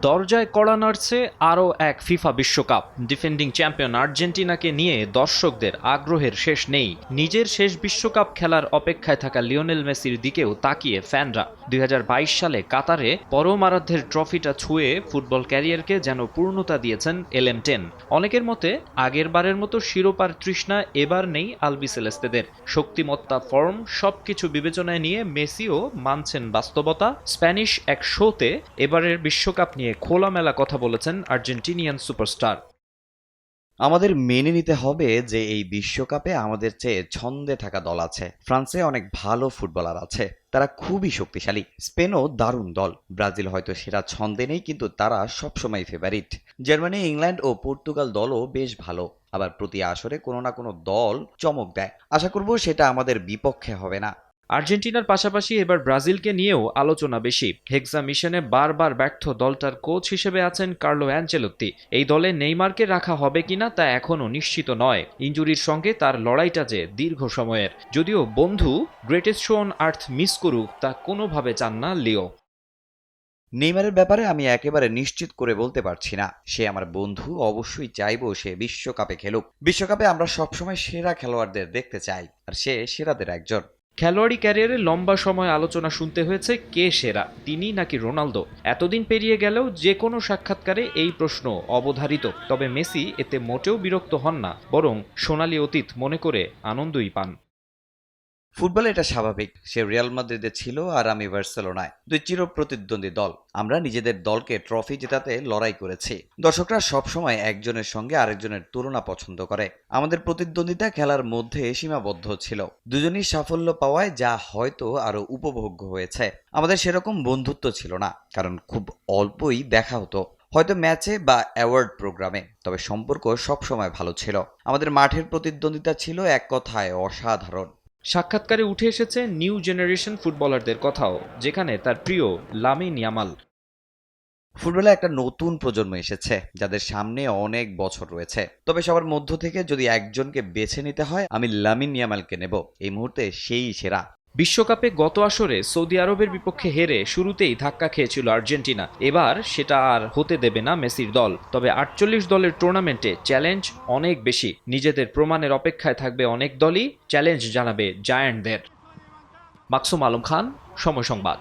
দরজায় কড়া নাড়ছে আরও এক ফিফা বিশ্বকাপ। ডিফেন্ডিং চ্যাম্পিয়ন আর্জেন্টিনাকে নিয়ে দর্শকদের আগ্রহের শেষ নেই। নিজের শেষ বিশ্বকাপ খেলার অপেক্ষায় থাকা লিওনেল মেসির দিকেও তাকিয়ে ফ্যানরা। ২০২২ সালে কাতারে পরম আরাধ্যের ট্রফিটা ছুঁয়ে ফুটবল ক্যারিয়ারকে যেন পূর্ণতা দিয়েছেন LM10। অনেকের মতে আগেরবারের মতো শিরোপার তৃষ্ণা এবার নেই আলবিসেলেস্তেদের। শক্তিমত্তা, ফর্ম সবকিছু বিবেচনায় নিয়ে মেসিও মানছেন বাস্তবতা। স্প্যানিশ এক শোতে এবারের বিশ্বকাপ নিয়ে খোলামেলা কথা বলেছেন আর্জেন্টিনিয়ান সুপারস্টার। আমাদের মেনে নিতে হবে যে এই বিশ্বকাপে আমাদের চেয়ে ছন্দে থাকা দল আছে। ফ্রান্সে অনেক ভালো ফুটবলার আছে, তারা খুবই শক্তিশালী। স্পেনও দারুণ দল। ব্রাজিল হয়তো সেরা ছন্দে নেই, কিন্তু তারা সবসময় ফেভারিট। জার্মানি, ইংল্যান্ড ও পর্তুগাল দলও বেশ ভালো। আবার প্রতি আসরে কোনো না কোনো দল চমক দেয়। আশা করব সেটা আমাদের বিপক্ষে হবে না। আর্জেন্টিনার পাশাপাশি এবার ব্রাজিলকে নিয়েও আলোচনা বেশি। হেক্সা মিশনে বারবার ব্যর্থ দলটার কোচ হিসেবে আছেন কার্লো অ্যানচেলোত্তি। এই দলে নেইমারকে রাখা হবে কিনা তা এখনও নিশ্চিত নয়। ইনজুরির সঙ্গে তার লড়াইটা যে দীর্ঘ সময়ের। যদিও বন্ধু greatest show on earth miss করুক তা কোনোভাবে চান না লিও। নেইমারের ব্যাপারে আমি একেবারে নিশ্চিত করে বলতে পারছি না। সে আমার বন্ধু, অবশ্যই চাইবো সে বিশ্বকাপে খেলুক। বিশ্বকাপে আমরা সবসময় সেরা খেলোয়াড়দের দেখতে চাই, আর সে সেরাদের একজন। খেলোয়াড়ি ক্যারিয়ারে লম্বা সময় আলোচনা শুনতে হয়েছে কে সেরা, তিনি নাকি রোনালদো। এতদিন পেরিয়ে গেলেও যে কোনো সাক্ষাৎকারে এই প্রশ্ন অবধারিত। তবে মেসি এতে মোটেও বিরক্ত হন না, বরং সোনালী অতীত মনে করে আনন্দই পান। ফুটবলে এটা স্বাভাবিক। সে রিয়াল মাদ্রিদে ছিল আর আমি বার্সেলোনায়, দুই চির প্রতিদ্বন্দ্বী দল। আমরা নিজেদের দলকে ট্রফি জেতাতে লড়াই করেছি। দর্শকরা সবসময় একজনের সঙ্গে আরেকজনের তুলনা পছন্দ করে। আমাদের প্রতিদ্বন্দ্বিতা খেলার মধ্যে সীমাবদ্ধ ছিল। দুজনই সাফল্য পাওয়ায় যা হয়তো আরো উপভোগ্য হয়েছে। আমাদের সেরকম বন্ধুত্ব ছিল না, কারণ খুব অল্পই দেখা হতো, হয়তো ম্যাচে বা অ্যাওয়ার্ড প্রোগ্রামে। তবে সম্পর্ক সবসময় ভালো ছিল। আমাদের মাঠের প্রতিদ্বন্দ্বিতা ছিল এক কথায় অসাধারণ। সাক্ষাৎকারে উঠে এসেছে নিউ জেনারেশন ফুটবলারদের কথাও, যেখানে তার প্রিয় লামিন ইয়ামাল। ফুটবলে একটা নতুন প্রজন্ম এসেছে যাদের সামনে অনেক বছর রয়েছে। তবে সবার মধ্য থেকে যদি একজনকে বেছে নিতে হয়, আমি লামিন ইয়ামালকে নেব। এই মুহূর্তে সেই সেরা। বিশ্বকাপে গত আসরে সৌদি আরবের বিপক্ষে হেরে শুরুতেই ধাক্কা খেয়েছিল আর্জেন্টিনা। এবার সেটা আর হতে দেবে না মেসির দল। তবে ৪৮ দলের টুর্নামেন্টে চ্যালেঞ্জ অনেক বেশি। নিজেদের প্রমাণের অপেক্ষায় থাকবে অনেক দলই, চ্যালেঞ্জ জানাবে জায়ান্টদের। মাকসুম আলম খান, সময় সংবাদ।